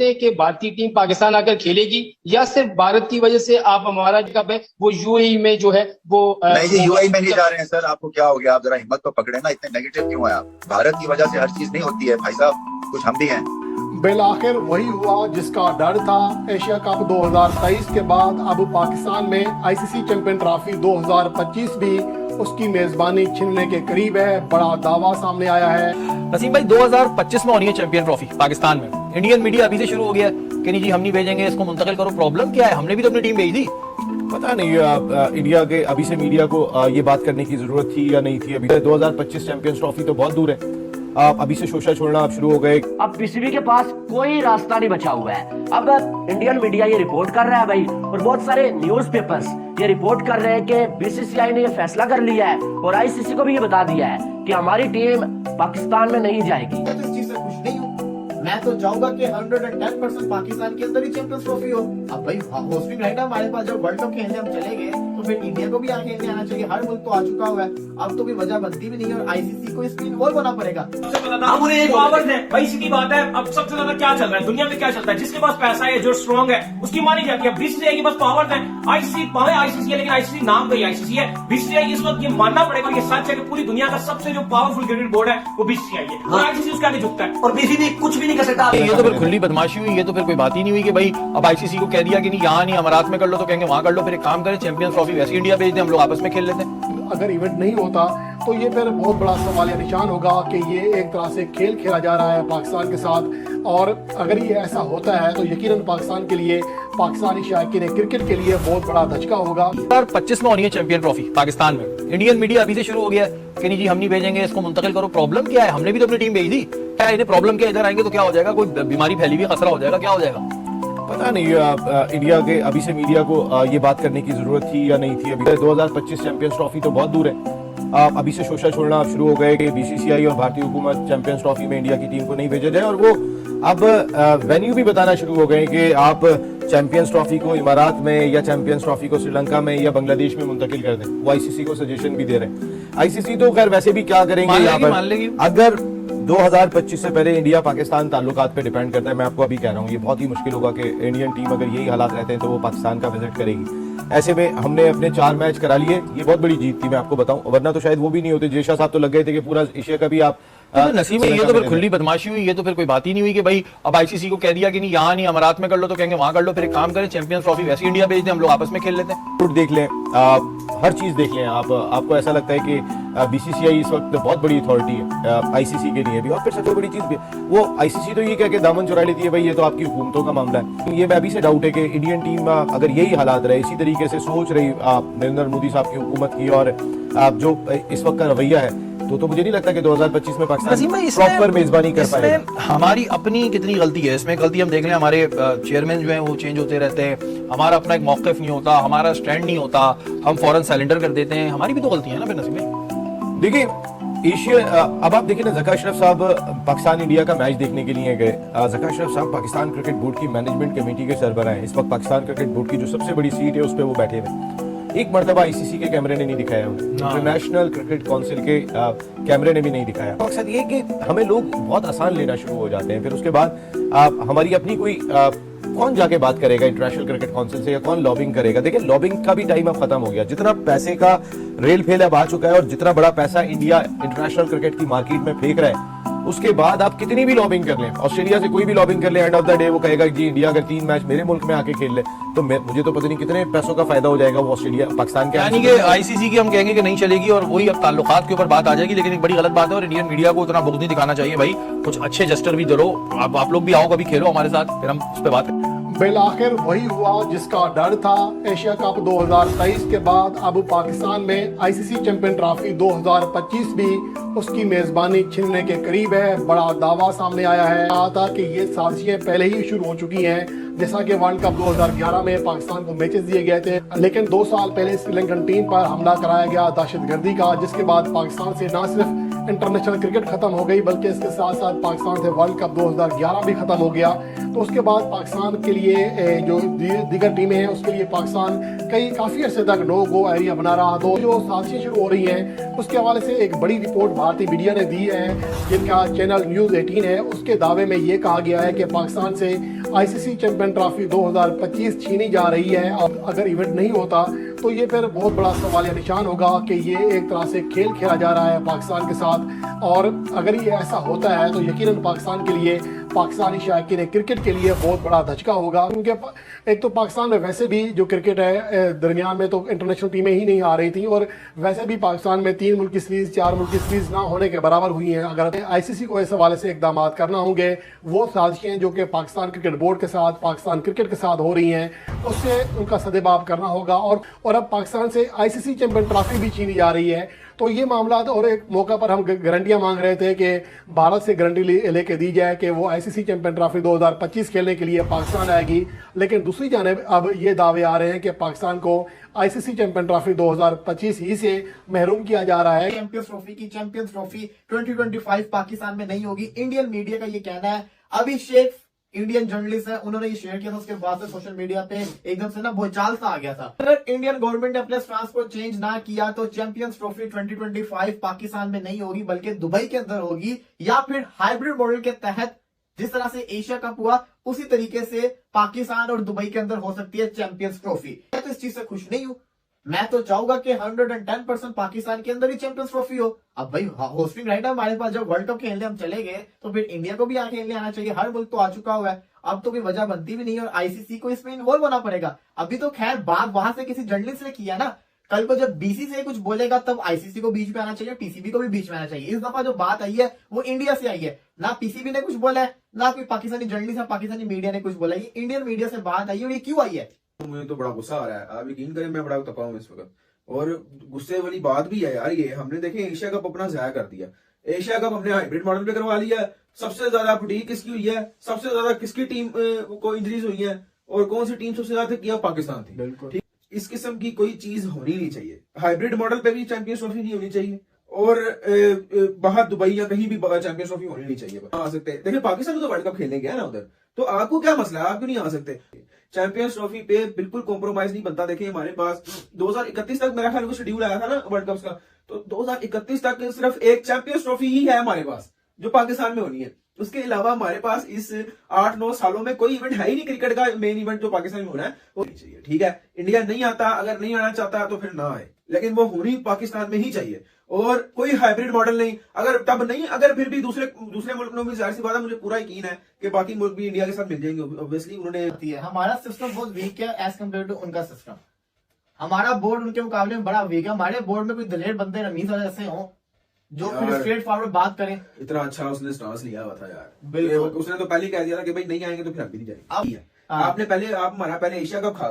हैं कि भारतीय टीम पाकिस्तान आकर खेलेगी, या सिर्फ भारत की वजह से आप हमारा कप है वो यूएई में जो है वो नहीं जी, यूएई में नहीं जा रहे हैं सर। आपको क्या हो गया? आप जरा हिम्मत तो पकड़े ना, इतने नेगेटिव क्यों है आप? भारत की वजह से हर चीज नहीं होती है भाई साहब, कुछ हम भी हैं। बिलाखिर वही हुआ जिसका डर था। एशिया कप 2023 के बाद अब पाकिस्तान में आईसीसी चैंपियन ट्रॉफी 2025 भी उसकी मेजबानी छीनने के करीब है। बड़ा दावा सामने आया है। नसीम भाई 2025 में होनी है चैंपियन ट्रॉफी पाकिस्तान में। इंडियन मीडिया अभी से शुरू हो गया है कि नहीं जी हम नहीं भेजेंगे, इसको मुंतकिल करो। प्रॉब्लम क्या है? हमने भी तो अपनी टीम भेजी थी। पता नहीं इंडिया के अभी से मीडिया को ये बात करने की जरूरत थी या नहीं थी। अभी 2025 चैंपियंस ट्रॉफी तो बहुत दूर है। अभी से शोशा छोड़ना आप शुरू हो गए। अब पीसीबी के पास कोई रास्ता नहीं बचा हुआ है। अब इंडियन मीडिया ये रिपोर्ट कर रहा है भाई, और बहुत सारे न्यूज़पेपर्स ये रिपोर्ट कर रहे हैं कि बीसीसीआई ने ये फैसला कर लिया है और आईसीसी को भी ये बता दिया है कि हमारी टीम पाकिस्तान में नहीं जाएगी। मैं तो इस चीज से खुश नहीं हूँ। मैं तो चाहूंगा कि 110% पाकिस्तान के अंदर ही चैंपियंस ट्रॉफी हो। अब भाई होस्टिंग राइट है हमारे पास, जब वर्ल्ड कप खेलने हम चले गए तो फिर इंडिया को भी यहाँ खेलने आना चाहिए। हर मुल्क तो आ चुका हुआ है, अब तो भी वजह बनती भी नहीं है और आईसीसी को इसमें इन्वॉल्व होना पड़ेगा। हम उन्हें एक पावर है भाई, सीधी बात है। अब सबसे ज्यादा क्या चल रहा है दुनिया में, क्या चलता है? जिसके पास पैसा है, जो स्ट्रॉन्ग है, उसकी मानी जाती है। बीसीसीआई के पास पावर है। आईसीसी पावे आईसीसी है, लेकिन आईसीसी नाम का ही आईसीसी है। बीसीसीआई इस वक्त ये मानना पड़ेगा, ये सच है कि पूरी दुनिया का सबसे जो पावरफुल क्रिकेट बोर्ड है वो बीसीसीआई है, और आईसीसी उसके आगे झुकता है, और बीसीसीआई कुछ भी नहीं कर सकता। ये तो फिर खुली बदमाशी हुई। ये तो फिर कोई बात ही नहीं हुई कि भाई अब आईसीसी को कह दिया कि नहीं यहाँ नहीं अमारात में कर लो, तो कहेंगे वहां कर लो। फिर एक काम करें, चैंपियंस ट्रॉफी वैसे इंडिया भेज दें, हम लोग आपस में खेल लेते हैं। अगर इवेंट नहीं होता तो ये फिर बहुत बड़ा सवालिया निशान होगा कि ये एक तरह से खेल खेला जा रहा है पाकिस्तान के साथ। और अगर ये ऐसा होता है तो यकीनन पाकिस्तान के लिए, पाकिस्तानी शायकीन क्रिकेट के लिए बहुत बड़ा धचका होगा। 2025 में होनी है चैंपियन ट्रॉफी पाकिस्तान में। इंडियन मीडिया अभी से शुरू हो गया है कि नहीं जी हम नहीं भेजेंगे, इसको मुंतकिल करो। प्रॉब्लम क्या है? हमने भी तो अपनी टीम भेजी थी। क्या इन्हें प्रॉब्लम क्या? इधर आएंगे तो क्या हो जाएगा? कोई बीमारी फैली हुई, खतरा हो जाएगा, क्या हो जाएगा? पता नहीं इंडिया के अभी से मीडिया को ये बात करने की जरूरत थी या नहीं थी। अभी 2025 चैंपियंस ट्रॉफी तो बहुत दूर है। अभी से शोशा छोड़ना आप शुरू हो गए कि बीसीसीआई और भारतीय हुकूमत चैंपियंस ट्रॉफी में इंडिया की टीम को नहीं भेजा जाए, और वो अब वेन्यू भी बताना शुरू हो गए कि आप चैंपियंस ट्रॉफी को इमारात में या चैंपियंस ट्रॉफी को श्रीलंका में या बांग्लादेश में मुंतकिल कर दें। वो आईसीसी को सजेशन भी दे रहे हैं। आईसीसी तो खैर वैसे भी क्या करेंगे यहाँ पर, अगर 2025 से पहले इंडिया पाकिस्तान ताल्लुकात पे डिपेंड करता है। मैं आपको अभी कह रहा हूँ ये बहुत ही मुश्किल होगा कि इंडियन टीम अगर यही हालात रहते हैं तो वो पाकिस्तान का विजिट करेगी। ऐसे में हमने अपने 4 मैच करा लिए, ये बहुत बड़ी जीत थी मैं आपको बताऊं, वरना तो शायद वो भी नहीं होते। जेशा साहब तो लग गए थे कि पूरा एशिया का भी आप नसीब ये तो फिर खुली बदमाशी हुई। ये तो फिर कोई बात ही नहीं हुई कि भाई अब आईसीसी को कह दिया कि नहीं यहाँ नहीं अमारात में कर लो, तो कहेंगे वहां कर लो। फिर एक काम करें, चैंपियंस ट्रॉफी वैसे इंडिया भेज दें, हम लोग आपस में खेल लेते हैं। देख लें, हर चीज देख लें आप। आपको ऐसा लगता है कि बीसीसीआई इस वक्त बहुत बड़ी अथॉरिटी है आईसीसी के लिए भी, और फिर सबसे बड़ी चीज भी वो आईसीसी तो ये कह के दामन चुरा लेती है भाई ये तो आपकी हुकूमतों का मामला है। ये मैं अभी से डाउट है कि इंडियन टीम अगर यही हालात रहे, इसी तरीके से सोच रही नरेंद्र मोदी साहब की हुकूमत की और जो इस वक्त का रवैया है, तो मुझे नहीं लगता कि 2025 में पाकिस्तान प्रॉपर मेजबानी कर पाएगा। हमारी अपनी कितनी गलती है इसमें? गलती हम देख लें, हमारे चेयरमैन जो हैं वो चेंज होते रहते हैं, हमारा अपना एक मौक़िफ़ नहीं होता, हमारा स्टैंड नहीं होता, हम फौरन सरेंडर कर देते हैं। हमारी भी तो गलती है ना फिर नसीब में। देखिए एशिया, अब आप देखिए ना, ज़का अशरफ साहब पाकिस्तान इंडिया का मैच देखने के लिए गए। ज़का अशरफ साहब पाकिस्तान क्रिकेट बोर्ड की मैनेजमेंट कमेटी के सरबराह हैं। इस वक्त पाकिस्तान क्रिकेट बोर्ड की जो सबसे बड़ी सीट है उस पर वो बैठे हुए। एक मरतबा आईसीसी के कैमरे ने नहीं दिखाया, इंटरनेशनल क्रिकेट काउंसिल के कैमरे ने भी नहीं दिखाया। मकसद ये कि हमें लोग बहुत आसान लेना शुरू हो जाते हैं। फिर उसके बाद हमारी अपनी कोई कौन जाके बात करेगा इंटरनेशनल क्रिकेट काउंसिल से, या कौन लॉबिंग करेगा? देखिए लॉबिंग का भी टाइम अब खत्म हो गया। जितना पैसे का रेल फेल अब आ चुका है और जितना बड़ा पैसा इंडिया इंटरनेशनल क्रिकेट की मार्केट में फेंक रहा है, उसके बाद आप कितनी भी लॉबिंग कर लें, ऑस्ट्रेलिया से कोई भी लॉबिंग कर ले, एंड ऑफ द डे वो कहेगा जी इंडिया अगर 3 मैच मेरे मुल्क में आके खेल ले तो मुझे तो पता नहीं कितने पैसों का फायदा हो जाएगा वो ऑस्ट्रेलिया पाकिस्तान के। यानी कि आईसीसी की हम कहेंगे कि नहीं चलेगी और वही अब ताल्लुकात के ऊपर बात आ जाएगी। लेकिन एक बड़ी गलत बात है और इंडियन मीडिया को उतना बुग़्ज़ नहीं दिखाना चाहिए भाई। कुछ अच्छे जस्टर भी करो, आप लोग भी आओ कभी खेलो हमारे साथ, फिर हम उस पर बात करें। बिलाखिर वही हुआ जिसका डर था। एशिया कप 2023 के बाद अब पाकिस्तान में आईसीसी चैंपियन ट्रॉफी 2025 भी उसकी मेजबानी छीनने के करीब है। बड़ा दावा सामने आया है था कि ये साजिशें पहले ही शुरू हो चुकी हैं। जैसा कि वर्ल्ड कप 2011 में पाकिस्तान को मैचेस दिए गए थे, लेकिन 2 साल पहले श्रीलंकन टीम पर हमला कराया गया दहशतगर्दी का, जिसके बाद पाकिस्तान से न सिर्फ इंटरनेशनल क्रिकेट खत्म हो गई बल्कि इसके साथ साथ पाकिस्तान से वर्ल्ड कप 2011 भी खत्म हो गया। तो उसके बाद पाकिस्तान के लिए जो दीगर टीमें हैं उसके लिए पाकिस्तान काफी अर्से तक नो गो एरिया बना रहा। तो जो साजिशें शुरू हो रही हैं उसके हवाले से एक बड़ी रिपोर्ट भारतीय मीडिया ने दी है, जिनका चैनल न्यूज़ 18 है। उसके दावे में ये कहा गया है कि पाकिस्तान से आईसीसी चैंपियन ट्रॉफी 2025 छीनी जा रही है। अब अगर इवेंट नहीं होता तो ये फिर बहुत बड़ा सवालिया निशान होगा कि ये एक तरह से खेल खेला जा रहा है पाकिस्तान के साथ। और अगर ये ऐसा होता है तो यकीनन पाकिस्तान के लिए, पाकिस्तानी शायकीन क्रिकेट के लिए बहुत बड़ा धचका होगा। क्योंकि एक तो पाकिस्तान में वैसे भी जो क्रिकेट है, दरमियान में तो इंटरनेशनल टीमें ही नहीं आ रही थी, और वैसे भी पाकिस्तान में 3 मुल्क की सीरीज, 4 मुल्क की सीरीज ना होने के बराबर हुई हैं। अगर आईसीसी को इस हवाले से इकदाम करना होंगे, वो साजिशें जो कि पाकिस्तान क्रिकेट बोर्ड के साथ, पाकिस्तान क्रिकेट के साथ हो रही हैं, उससे उनका सदेबाब करना होगा। और अब पाकिस्तान से आईसीसी चैंपियन ट्रॉफी भी छीनी जा रही है। तो ये मामला, और एक मौका पर हम गारंटियां मांग रहे थे कि भारत से गारंटी लेके दी जाए कि वो आईसीसी चैंपियन ट्रॉफी 2025 खेलने के लिए पाकिस्तान आएगी। लेकिन दूसरी जानिब अब ये दावे आ रहे हैं कि पाकिस्तान को आईसीसी चैंपियन ट्रॉफी 2025 ही से महरूम किया जा रहा है। चैंपियंस ट्रॉफी 2025 पाकिस्तान में नहीं होगी, इंडियन मीडिया का ये कहना है। अभिषेक इंडियन जर्नलिस्ट है, उन्होंने ये शेयर किया था, उसके बाद से सोशल मीडिया पे एकदम से ना भूचाल सा आ गया था। अगर इंडियन गवर्नमेंट ने अपने स्टांस को चेंज ना किया तो चैंपियंस ट्रॉफी 2025 पाकिस्तान में नहीं होगी, बल्कि दुबई के अंदर होगी, या फिर हाइब्रिड मॉडल के तहत जिस तरह से एशिया कप हुआ उसी तरीके से पाकिस्तान और दुबई के अंदर हो सकती है चैंपियंस ट्रॉफी। मैं तो इस चीज से खुश नहीं हूं। मैं तो चाहूंगा कि 110% पाकिस्तान के अंदर ही चैंपियंस ट्रॉफी हो। अब भाई होस्टिंग राइट है हमारे पास, जब वर्ल्ड कप खेलने हम चले गए तो फिर इंडिया को भी यहाँ खेलने आना चाहिए। हर मुल्क तो आ चुका हुआ है, अब तो कोई वजह बनती भी नहीं है और आईसीसी को इसमें इन्वॉल्व होना पड़ेगा। अभी तो खैर बात वहां से किसी जर्नलिस्ट ने किया ना, कल को जब बीसीसीआई कुछ बोलेगा तब आईसीसी को बीच में आना चाहिए, पीसीबी को भी बीच में आना चाहिए। इस दफा जो बात आई है वो इंडिया से आई है, ना पीसीबी ने कुछ बोला है, ना कोई पाकिस्तानी जर्नलिस्ट या पाकिस्तानी मीडिया ने कुछ बोला है। ये इंडियन मीडिया से बात आई है। और ये क्यों आई है? मुझे तो बड़ा गुस्सा आ रहा है, आप यकीन करें मैं बड़ा तपा हूं इस वक्त। और गुस्से वाली बात भी है यार, ये हमने देखे एशिया कप अपना जाया कर दिया। एशिया कप हमने हाइब्रिड मॉडल पे करवा लिया। सबसे ज्यादा फटीग किसकी हुई है, सबसे ज्यादा किसकी टीम को इंजरीज हुई है, और कौन सी टीम सबसे ज्यादा किया? पाकिस्तान थी। बिल्कुल। इस किस्म की कोई चीज होनी नहीं चाहिए। हाइब्रिड मॉडल पे भी चैंपियंस ट्रॉफी नहीं होनी चाहिए, और बाहर दुबई या कहीं भी चैंपियंस ट्रॉफी होनी नहीं चाहिए। आ सकते हैं, देखिए पाकिस्तान तो वर्ल्ड कप खेलने गया ना उधर, तो आपको क्या मसला है, आप क्यों नहीं आ सकते? चैंपियंस ट्रॉफी पे बिल्कुल कॉम्प्रोमाइज नहीं बनता। देखिए हमारे पास 2031 तक मेरा ख्याल को शेड्यूल आया था ना वर्ल्ड कप का, तो 2031 तक सिर्फ एक चैंपियंस ट्रॉफी ही है हमारे पास जो पाकिस्तान में होनी है। उसके अलावा हमारे पास इस 8-9 सालों में कोई इवेंट है ही नहीं क्रिकेट का मेन इवेंट जो पाकिस्तान में होना है, वो नहीं चाहिए। ठीक है, इंडिया नहीं आता, अगर नहीं आना चाहता तो फिर ना आए, लेकिन वो होनी पाकिस्तान में ही चाहिए। और कोई हाइब्रिड मॉडल नहीं, अगर तब नहीं, अगर फिर भी दूसरे मुल्क में भी, जाहिर सी बात है, मुझे पूरा यकीन है कि बाकी मुल्क भी इंडिया के साथ मिल जाएंगे। ऑब्वियसली उन्होंने, हमारा सिस्टम बहुत वीक है एज कम्पेयर टू उनका सिस्टम। हमारा बोर्ड उनके मुकाबले में बड़ा वीक है। हमारे बोर्ड में कोई दलेर बंदे रमीज ऐसे हों जो फिर स्ट्रेट फॉरवर्ड बात करें। इतना अच्छा उसने स्टांस लिया हुआ था यार, बिल्कुल। उसने तो पहले कह दिया था कि भाई नहीं आएंगे तो फिर हम भी नहीं जाएंगे। आपने पहले, आप हमारा पहले एशिया कप खा